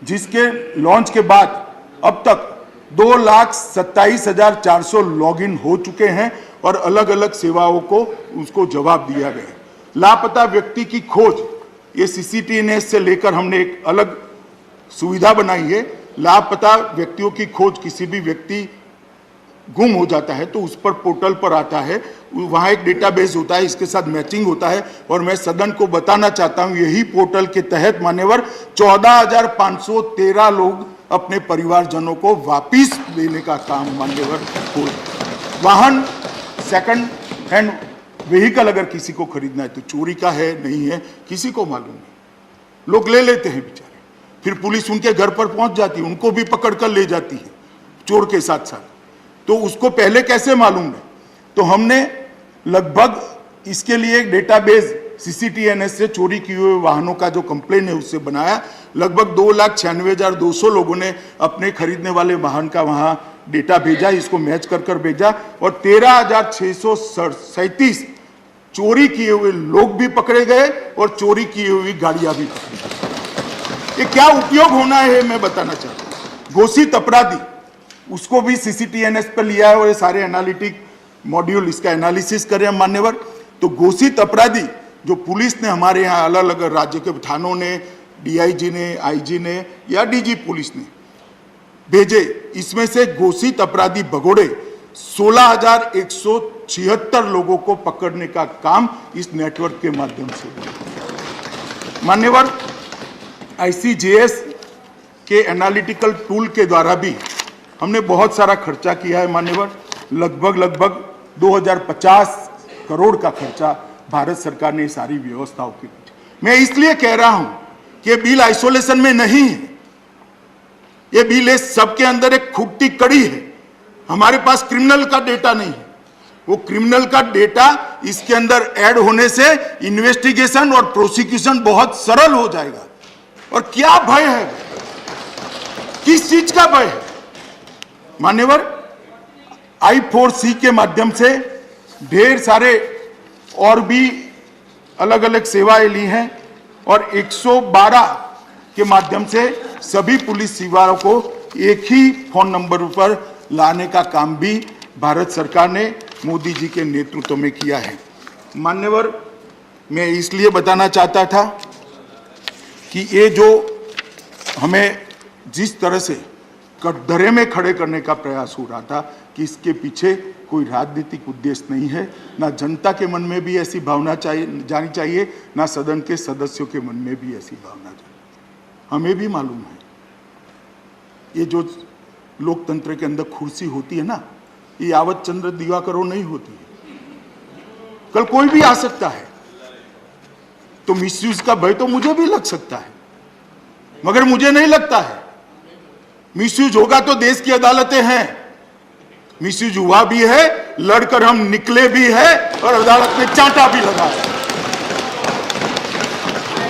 जिसके लॉन्च के बाद अब तक 2,27,400 लॉगिन हो चुके हैं और अलग अलग सेवाओं को उसको जवाब दिया गया है। लापता व्यक्ति की खोज, ये CCTNS से लेकर हमने एक अलग सुविधा बनाई है। लापता व्यक्तियों की खोज, किसी भी व्यक्ति गुम हो जाता है तो उस पर पोर्टल पर आता है, वहाँ एक डेटाबेस होता है, इसके साथ मैचिंग होता है और मैं सदन को बताना चाहता हूँ यही पोर्टल के तहत मान्यवर 14,513 लोग अपने परिवारजनों को वापिस देने का काम मान्यवर हो। वाहन, सेकंड हैंड व्हीकल अगर किसी को खरीदना है तो चोरी का है नहीं है किसी को मालूम नहीं, लोग ले लेते हैं बेचारे, फिर पुलिस उनके घर पर पहुंच जाती है, उनको भी पकड़ कर ले जाती है चोर के साथ साथ, तो उसको पहले कैसे मालूम है? तो हमने लगभग इसके लिए एक डेटाबेस CCTNS से चोरी किए हुए वाहनों का जो कंप्लेन है उससे बनाया। लगभग 2,96,200 लोगों ने अपने खरीदने वाले वाहन का वहां डेटा भेजा, इसको मैच कर भेजा और 13,637 चोरी किए हुए लोग भी पकड़े गए और चोरी की हुई गाड़ियां भी पकड़ी गई। ये क्या उपयोग होना है मैं बताना चाहता हूं। घोषित अपराधी, उसको भी CCTNS पर लिया है और ये सारे एनालिटिक मॉड्यूल इसका एनालिसिस करें हम मान्यवर। तो घोषित अपराधी जो पुलिस ने हमारे यहाँ अलग अलग राज्य के थानों ने, DIG ने, IG ने या DG पुलिस ने भेजे, इसमें से घोषित अपराधी भगोड़े 16,176 लोगों को पकड़ने का काम इस नेटवर्क के माध्यम से मान्यवर। ICJS के एनालिटिकल टूल के द्वारा भी हमने बहुत सारा खर्चा किया है मान्यवर, लगभग 2050 करोड़ का खर्चा भारत सरकार ने सारी व्यवस्थाओं के पीछे। मैं इसलिए कह रहा हूं कि ये बिल आइसोलेशन में नहीं है, ये बिल है सबके अंदर एक खूंटी कड़ी है। हमारे पास क्रिमिनल का डेटा नहीं है, वो क्रिमिनल का डेटा इसके अंदर ऐड होने से इन्वेस्टिगेशन और प्रोसिक्यूशन बहुत सरल हो जाएगा। और क्या भय है? किस चीज का भय है? मान्यवर, I4C के माध्यम से ढेर सारे और भी अलग अलग सेवाएं ली हैं और 112 के माध्यम से सभी पुलिस सेवाओं को एक ही फोन नंबर पर लाने का काम भी भारत सरकार ने मोदी जी के नेतृत्व में किया है। मान्यवर, मैं इसलिए बताना चाहता था कि ये जो हमें जिस तरह से कटघरे में खड़े करने का प्रयास हो रहा था कि इसके पीछे कोई राजनीतिक उद्देश्य नहीं है, ना जनता के मन में भी ऐसी भावना जानी चाहिए, ना सदन के सदस्यों के मन में भी ऐसी भावना जानी। हमें भी मालूम है ये जो लोकतंत्र के अंदर कुर्सी होती है ना, ये यावत चंद्र दिवाकरों नहीं होती है, कल कोई भी आ सकता है। तो मिसयूज का भय तो मुझे भी लग सकता है, मगर मुझे नहीं लगता है मिसयूज होगा तो देश की अदालतें हैं, मिसयूज हुआ भी है, लड़कर हम निकले भी है और अदालत में चांटा भी लगा है।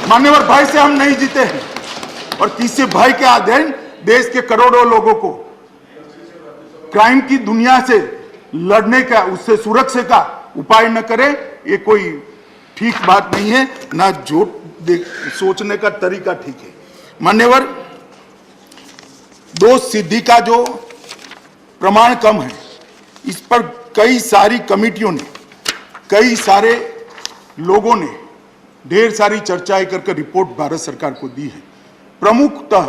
मान्यवर, भय से हम नहीं जीते हैं और किसी भय के अधीन देश के करोड़ों लोगों को क्राइम की दुनिया से लड़ने का, उससे सुरक्षा का उपाय न करे, ये कोई ठीक बात नहीं है, ना जो सोचने का तरीका ठीक है। मान्यवर, दोष सिद्धि का जो प्रमाण कम है, इस पर कई सारी कमिटियों ने, कई सारे लोगों ने ढेर सारी चर्चाएं करके रिपोर्ट भारत सरकार को दी है। प्रमुखतः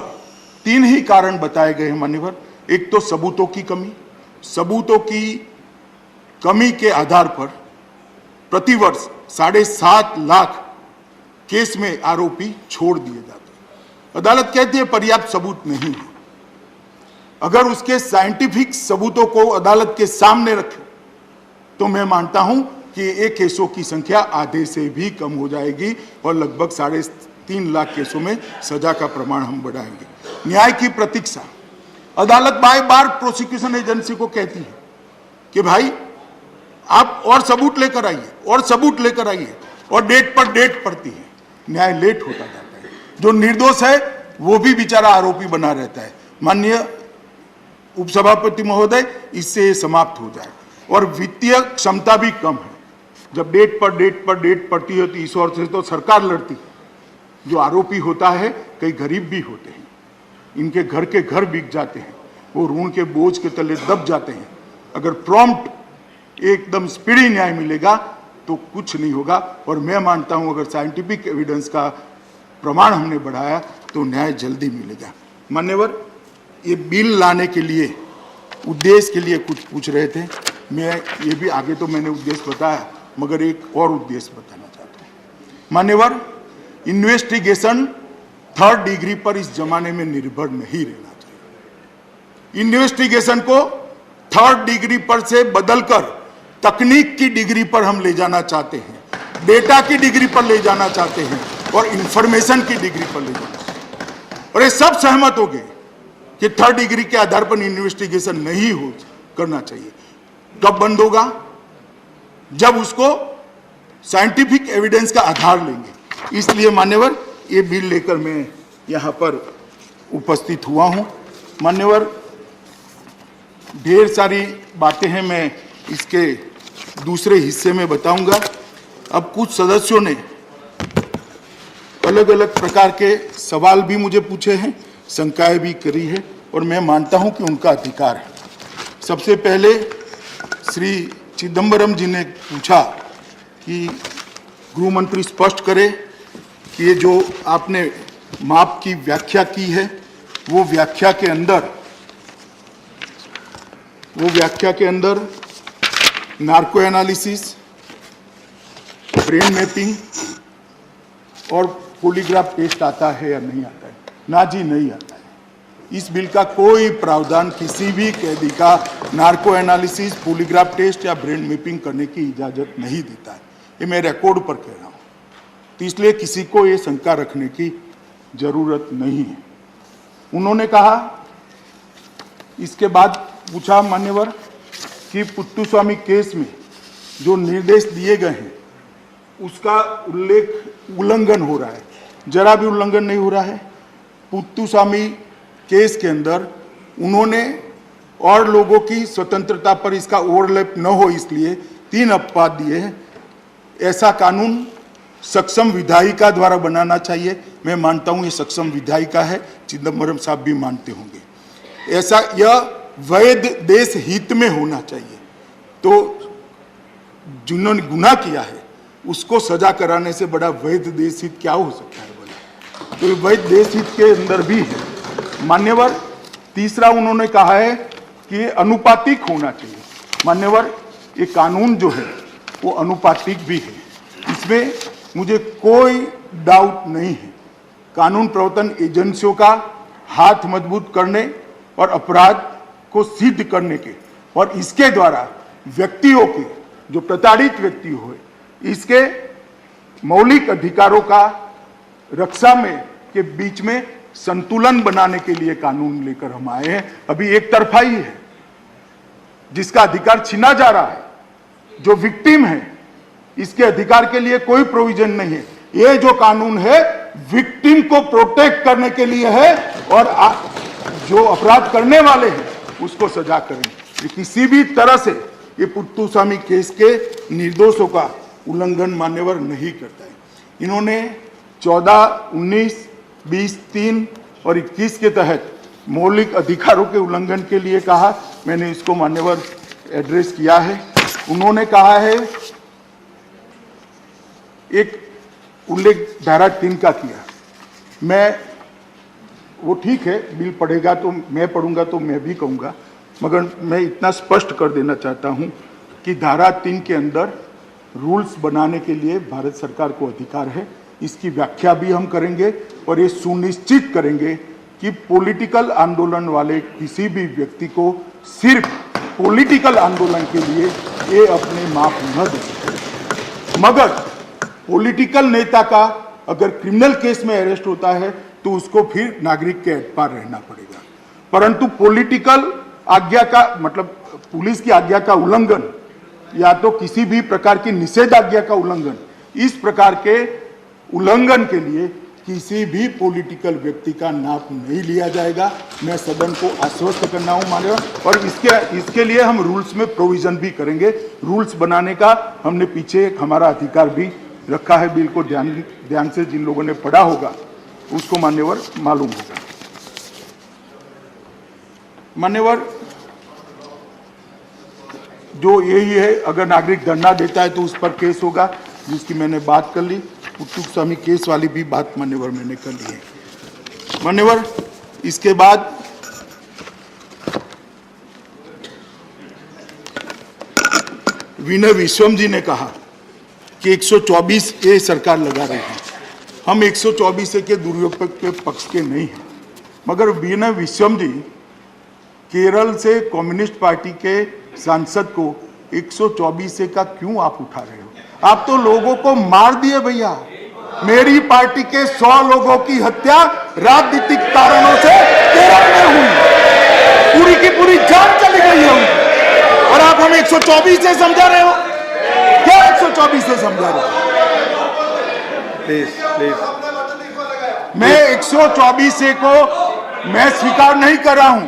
3 ही कारण बताए गए हैं मान्यवर। एक तो सबूतों की कमी, सबूतों की कमी के आधार पर प्रतिवर्ष 7.5 लाख केस में आरोपी छोड़ दिए जाते हैं। अदालत कहती है पर्याप्त सबूत नहीं है। अगर उसके साइंटिफिक सबूतों को अदालत के सामने रखें तो मैं मानता हूं कि ये केसों की संख्या आधे से भी कम हो जाएगी और लगभग 3.5 लाख केसों में सजा का प्रमाण हम बढ़ाएंगे। न्याय की प्रतीक्षा, अदालत बार-बार प्रोसिक्यूशन एजेंसी को कहती है कि भाई आप और सबूत लेकर आइए, और सबूत लेकर आइए, और डेट पर डेट पड़ती है, न्याय लेट होता जाता है। जो निर्दोष है वो भी बेचारा आरोपी बना रहता है। माननीय उपसभापति महोदय, इससे ये समाप्त हो जाए। और वित्तीय क्षमता भी कम है। जब डेट पर डेट पड़ती है तो इस ओर से तो सरकार लड़ती है। जो आरोपी होता है कई गरीब भी होते हैं, इनके घर के घर बिक जाते हैं, वो ऋण के बोझ के तले दब जाते हैं। अगर प्रॉम्प्ट एकदम स्पीडी न्याय मिलेगा तो कुछ नहीं होगा। और मैं मानता हूं अगर साइंटिफिक एविडेंस का प्रमाण हमने बढ़ाया तो न्याय जल्दी मिलेगा। मान्यवर, ये बिल लाने के लिए उद्देश्य के लिए कुछ पूछ रहे थे, मैं ये भी आगे तो मैंने उद्देश्य बताया, मगर एक और उद्देश्य बताना चाहता हूँ। मान्यवर, इन्वेस्टिगेशन 3rd डिग्री पर इस जमाने में निर्भर नहीं रहना चाहिए। इन्वेस्टिगेशन को 3rd डिग्री पर से बदलकर तकनीक की डिग्री पर हम ले जाना चाहते हैं, डेटा की डिग्री पर ले जाना चाहते हैं और इंफॉर्मेशन की डिग्री पर ले जाना चाहते हैं। और ये सब सहमत हो गए कि 3rd डिग्री के आधार पर इन्वेस्टिगेशन नहीं हो करना चाहिए। कब बंद होगा? जब उसको साइंटिफिक एविडेंस का आधार लेंगे। इसलिए मान्यवर, ये बिल लेकर मैं यहाँ पर उपस्थित हुआ हूँ। मान्यवर, ढेर सारी बातें हैं, मैं इसके दूसरे हिस्से में बताऊंगा। अब कुछ सदस्यों ने अलग अलग प्रकार के सवाल भी मुझे पूछे हैं, शंकाएं भी करी है और मैं मानता हूं कि उनका अधिकार है। सबसे पहले श्री चिदंबरम जी ने पूछा कि गृह मंत्री स्पष्ट करे कि ये जो आपने माप की व्याख्या की है वो व्याख्या के अंदर नार्को एनालिसिस, ब्रेन मैपिंग और पॉलीग्राफ टेस्ट आता है या नहीं आता है? ना जी, नहीं आता है। इस बिल का कोई प्रावधान किसी भी कैदी का नार्को एनालिसिस, पॉलीग्राफ टेस्ट या ब्रेन मैपिंग करने की इजाजत नहीं देता है। ये मैं रिकॉर्ड पर कह रहा हूं, तो इसलिए किसी को ये शंका रखने की जरूरत नहीं है। उन्होंने कहा, इसके बाद पूछा मान्यवर कि पुत्तुस्वामी केस में जो निर्देश दिए गए हैं उसका उल्लंघन हो रहा है। जरा भी उल्लंघन नहीं हो रहा है। पुत्तुस्वामी केस के अंदर उन्होंने और लोगों की स्वतंत्रता पर इसका ओवरलैप न हो इसलिए 3 अपवाद दिए हैं। ऐसा कानून सक्षम विधायिका द्वारा बनाना चाहिए। मैं मानता हूं ये सक्षम विधायिका है, चिदम्बरम साहब भी मानते होंगे। ऐसा यह वैध देश हित में होना चाहिए। तो जिन्होंने गुनाह किया है उसको सजा कराने से बड़ा वैध देश हित क्या हो सकता है बोले? तो ये वैध देश हित के अंदर भी है। मान्यवर, तीसरा उन्होंने कहा है कि अनुपातिक होना चाहिए। मान्यवर, ये कानून जो है वो अनुपातिक भी है, इसमें मुझे कोई डाउट नहीं है। कानून प्रवर्तन एजेंसियों का हाथ मजबूत करने और अपराध को सिद्ध करने के और इसके द्वारा व्यक्तियों के, जो प्रताड़ित व्यक्ति हुए, इसके मौलिक अधिकारों का रक्षा में के बीच में संतुलन बनाने के लिए कानून लेकर हम आए हैं। अभी एक तरफा ही है, जिसका अधिकार छीना जा रहा है, जो विक्टिम है, इसके अधिकार के लिए कोई प्रोविजन नहीं है। ये जो कानून है विक्टिम को प्रोटेक्ट करने के लिए है और जो अपराध करने वाले हैं उसको सजा करें। ये किसी भी तरह से ये पुत्तुस्वामी केस के निर्दोषों का उल्लंघन मान्यवर नहीं करता है। इन्होंने 14, 19, 20, 3 और 21 के तहत मौलिक अधिकारों के उल्लंघन के लिए कहा। मैंने इसको मान्यवर एड्रेस किया है। उन्होंने कहा है, एक उल्लेख धारा 3 का किया। मैं वो ठीक है, बिल पढ़ेगा तो मैं पढ़ूंगा तो मैं भी कहूँगा, मगर मैं इतना स्पष्ट कर देना चाहता हूँ कि धारा 3 के अंदर रूल्स बनाने के लिए भारत सरकार को अधिकार है। इसकी व्याख्या भी हम करेंगे और ये सुनिश्चित करेंगे कि पॉलिटिकल आंदोलन वाले किसी भी व्यक्ति को सिर्फ पॉलिटिकल आंदोलन के लिए ये अपने माफ न दें। मगर पॉलिटिकल नेता का अगर क्रिमिनल केस में अरेस्ट होता है तो उसको फिर नागरिक के एतपार रहना पड़ेगा। परंतु पॉलिटिकल आज्ञा का मतलब पुलिस की आज्ञा का उल्लंघन या तो किसी भी प्रकार की निषेधाज्ञा का उल्लंघन, इस प्रकार के उल्लंघन के लिए किसी भी पॉलिटिकल व्यक्ति का नाम नहीं लिया जाएगा। मैं सदन को आश्वस्त करना हूं मान्यवर, और इसके लिए हम रूल्स में प्रोविजन भी करेंगे। रूल्स बनाने का हमने पीछे एक हमारा अधिकार भी रखा है। बिल को ध्यान से जिन लोगों ने पढ़ा होगा उसको मान्यवर मालूम होगा। मान्यवर, जो यही है, अगर नागरिक धरना देता है तो उस पर केस होगा, जिसकी मैंने बात कर ली। पुत्तुस्वामी केस वाली भी बात मान्यवर मैंने कर ली है। मान्यवर, इसके बाद विनय विश्वम जी ने कहा कि 124A सरकार लगा रही है। हम 124A के दुरुपयोग के पक्ष के नहीं हैं, मगर विनय विश्वम जी केरल से कम्युनिस्ट पार्टी के सांसद को 124A का क्यों आप उठा रहे हो? आप तो लोगों को मार दिए भैया। मेरी पार्टी के 100 लोगों की हत्या राजनीतिक कारणों से केरल में हुई, पूरी की पूरी जान चली गई है उनकी, और आप हमें 124 से समझा रहे हो? क्या 124 से समझा रहे हो? प्लीज मैं 124 को मैं स्वीकार नहीं कर रहा हूं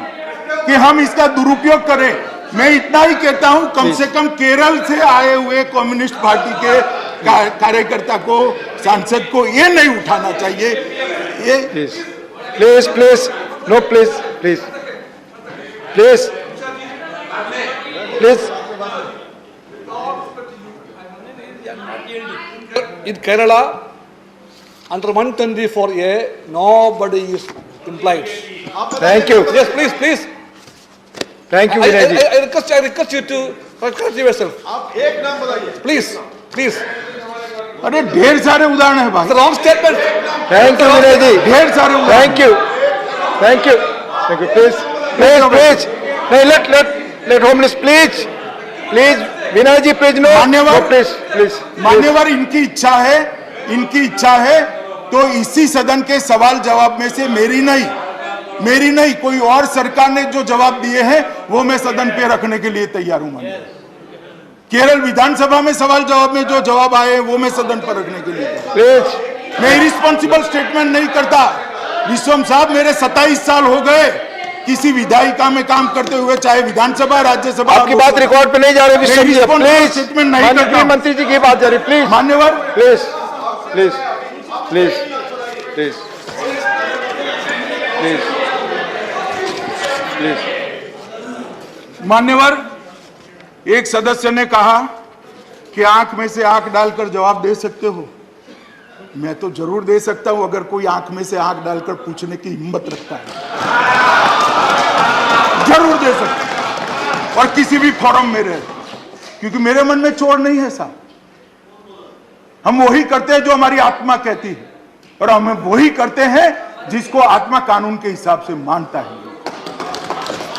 कि हम इसका दुरुपयोग करें। मैं इतना ही कहता हूं, कम से कम केरल से आए हुए कम्युनिस्ट पार्टी के कार्यकर्ता को, सांसद को ये नहीं उठाना चाहिए। ये please no please In Kerala, under 124A, nobody is implied. Thank you. Yes, please. Thank you I Vinay ji. request you to correct yourself. आप एक नाम बताइए। Please. अरे ढेर सारे उदाहरण है भाई, The wrong statement. Thank you Vinay ji. ढेर सारे उदाहरण। थैंक यू प्लीज नहीं late homeless please Vinay ji please no मान्यवर, प्लीज मान्यवर, इनकी इच्छा है तो इसी सदन के सवाल जवाब में से मेरी नहीं कोई और सरकार ने जो जवाब दिए हैं वो मैं सदन पे रखने के लिए तैयार हूं। केरल विधानसभा में सवाल जवाब में जो जवाब आए हैं वो मैं सदन पर रखने के लिए प्लीज मैं इरिस्पॉन्सिबल स्टेटमेंट नहीं करता। विश्वम साहब, मेरे 27 साल हो गए किसी विधायिका में काम करते हुए, चाहे विधानसभा, राज्यसभा। आपकी बात रिकॉर्ड पे नहीं जा रही विश्वम जी, प्लीज। स्टेटमेंट नहीं माननीय करता गृह मंत्री जी की बात जा रही, प्लीज मान्यवर। Please please please please please please. मान्यवर, एक सदस्य ने कहा कि आंख में से आंख डालकर जवाब दे सकते हो। मैं तो जरूर दे सकता हूं अगर कोई आंख में से आंख डालकर पूछने की हिम्मत रखता है, जरूर दे सकता हूं, और किसी भी फोरम में रहे, क्योंकि मेरे मन में चोर नहीं है साहब। हम वही करते हैं जो हमारी आत्मा कहती है, और हम वही करते हैं जिसको आत्मा कानून के हिसाब से मानता है।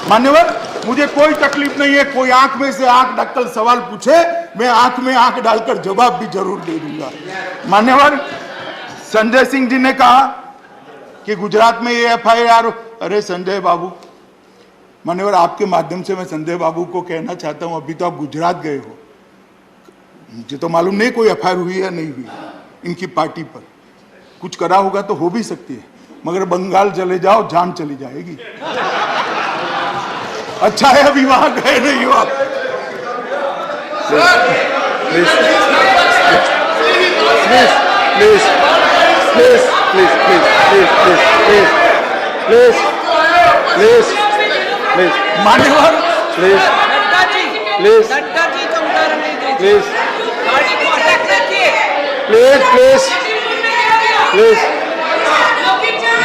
मान्यवर, मुझे कोई तकलीफ नहीं है, कोई आंख में से आंख डालकर सवाल पूछे, मैं आंख में आंख डालकर जवाब भी जरूर दे दूंगा। मान्यवर, संजय सिंह जी ने कहा कि गुजरात में ये FIR, अरे संजय बाबू, मान्यवर आपके माध्यम से मैं संजय बाबू को कहना चाहता हूं, अभी तो आप गुजरात गए हो, मुझे तो मालूम नहीं कोई FIR हुई या नहीं हुई इनकी पार्टी पर, कुछ करा होगा तो हो भी सकती है, मगर बंगाल चले जाओ जान चली जाएगी। अच्छा है अभी वहां गए नहीं हो आप। Please please please please please please please please please please मान्यवर, प्लीज नड्डा जी प्लीज को उदाहरण नहीं दीजिए, प्लीज गाड़ी को अटैक रखिए। Please please please.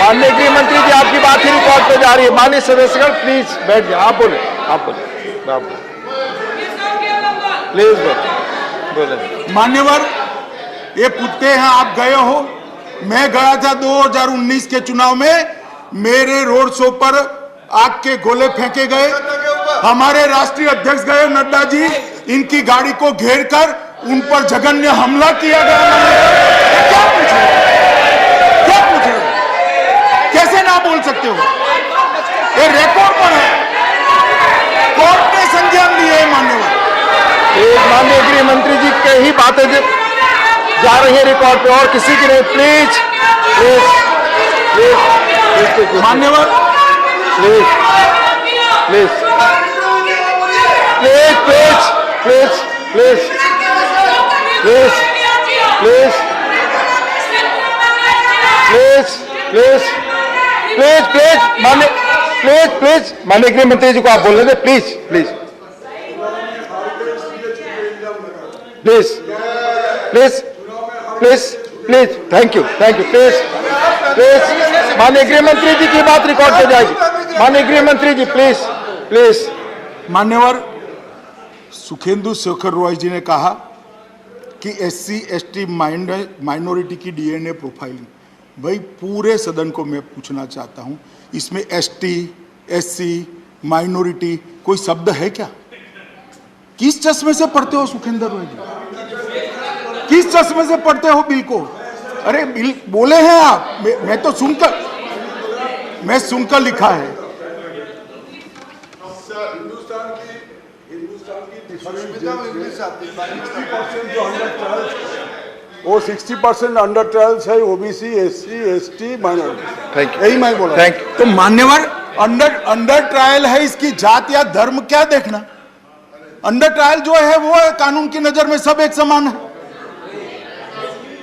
माननीय गृह मंत्री जी, आपकी बात ही रिकॉर्ड पे जा रही है। माननीय सदस्यगण प्लीज बैठ जाए, आप बोले, आप बोले, आप बोले, प्लीज बोले। मान्यवर, ये पूछते हैं आप गए हो, मैं गया था 2019 के चुनाव में, मेरे रोड शो पर आग के गोले फेंके गए, हमारे राष्ट्रीय अध्यक्ष गए नड्डा जी, इनकी गाड़ी को घेर कर उन पर जघन्य हमला किया गया। क्या पूछ रहे हो? क्या पूछ रहे हो? कैसे ना बोल सकते हो? ये रिकॉर्ड पर है, कोर्ट ने संज्ञान लिए है। मान्यवर, एक माननीय गृह मंत्री जी की ही बातें जा रही है रिकॉर्ड पे, और किसी की नहीं। प्लीज प्लीज प्लीज प्लीज मान्यवर, please please please please please please please please please please please माननीय प्लीज प्लीज माननीय गृह मंत्री जी को आप बोल रहे थे, please please please please please please. Thank you please please. माननीय गृह मंत्री जी की बात रिकॉर्ड पे जाएगी। माननीय गृह मंत्री जी प्लीज प्लीज। मान्यवर, सुखेंदु शेखर रॉय जी ने कहा कि SC/ST माइनॉरिटी की DNA प्रोफाइलिंग। भाई पूरे सदन को मैं पूछना चाहता हूं, इसमें ST, SC, माइनॉरिटी कोई शब्द है क्या? किस चश्मे से पढ़ते हो सुखेंद्र रॉय जी? किस चश्मे से पढ़ते हो बिल को? अरे बिल बोले हैं आप, मैं तो सुनकर लिखा है। वो 60% अंडर ट्रायल्स है, OBC, SC, ST, minority. Thank you, यही मैं बोला। Thank you. तो मान्यवर, अंडर ट्रायल है, इसकी जात या धर्म क्या देखना? अंडर ट्रायल जो है वो है, कानून की नजर में सब एक समान है।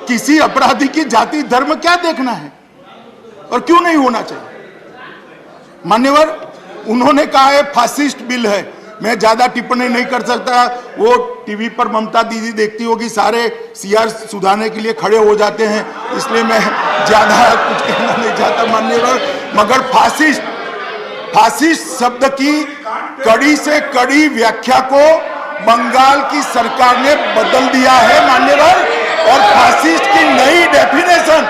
किसी अपराधी की जाति धर्म क्या देखना है, और क्यों नहीं होना चाहिए? मान्यवर, उन्होंने कहा है फासिस्ट बिल है, मैं ज्यादा टिप्पणी नहीं कर सकता। वो टीवी पर ममता दीदी देखती होगी, सारे CR सुधारने के लिए खड़े हो जाते हैं, इसलिए मैं ज्यादा कुछ कहना नहीं चाहता मान्यवर। मगर फासिस्ट शब्द की कड़ी से कड़ी व्याख्या को बंगाल की सरकार ने बदल दिया है मान्यवर, और फासिस्ट की नई डेफिनेशन,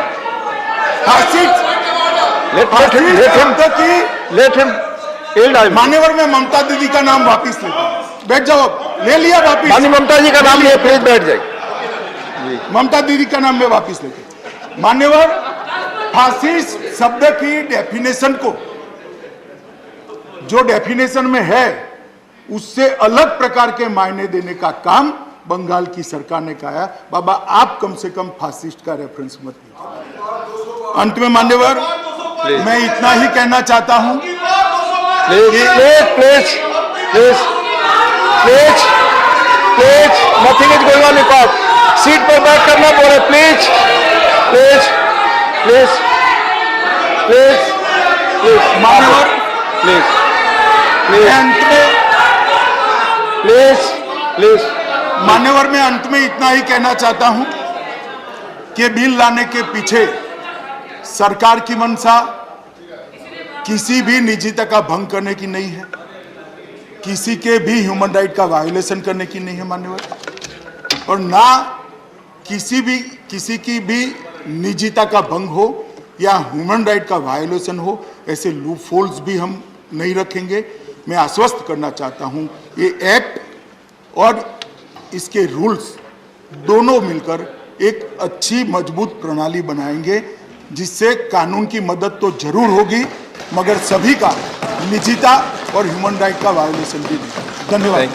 मान्यवर, में ममता दीदी का नाम वापिस लेता हूं। बैठ जाओ, ले लिया वापिस। माननीय ममता जी का नाम लिए, प्लीज बैठ जाइए। ममता दीदी का नाम में वापिस लेते। मान्यवर, फासिस्ट शब्द की डेफिनेशन को, जो डेफिनेशन में है, उससे अलग प्रकार के मायने देने का काम बंगाल की सरकार ने कहा है। बाबा, आप कम से कम फासिस्ट का रेफरेंस मत लीजिए। अंत में मान्यवर, मैं इतना ही कहना चाहता हूं please nothing is going on record seat पर बैठ करना बोले प्लीज मान्यवर मान्यवर मैं अंत में इतना ही कहना चाहता हूं कि बिल लाने के पीछे सरकार की मंशा किसी भी निजता का भंग करने की नहीं है, किसी के भी ह्यूमन राइट का वायोलेशन करने की नहीं है मान्यवर, और ना किसी की भी निजता का भंग हो या ह्यूमन राइट का वायोलेशन हो, ऐसे लूपहोल्स भी हम नहीं रखेंगे। मैं आश्वस्त करना चाहता हूं ये एक्ट और इसके रूल्स दोनों मिलकर एक अच्छी मजबूत प्रणाली बनाएंगे, जिससे कानून की मदद तो जरूर होगी मगर सभी का निजता और ह्यूमन राइट का वायोलेशन भी नहीं। धन्यवाद।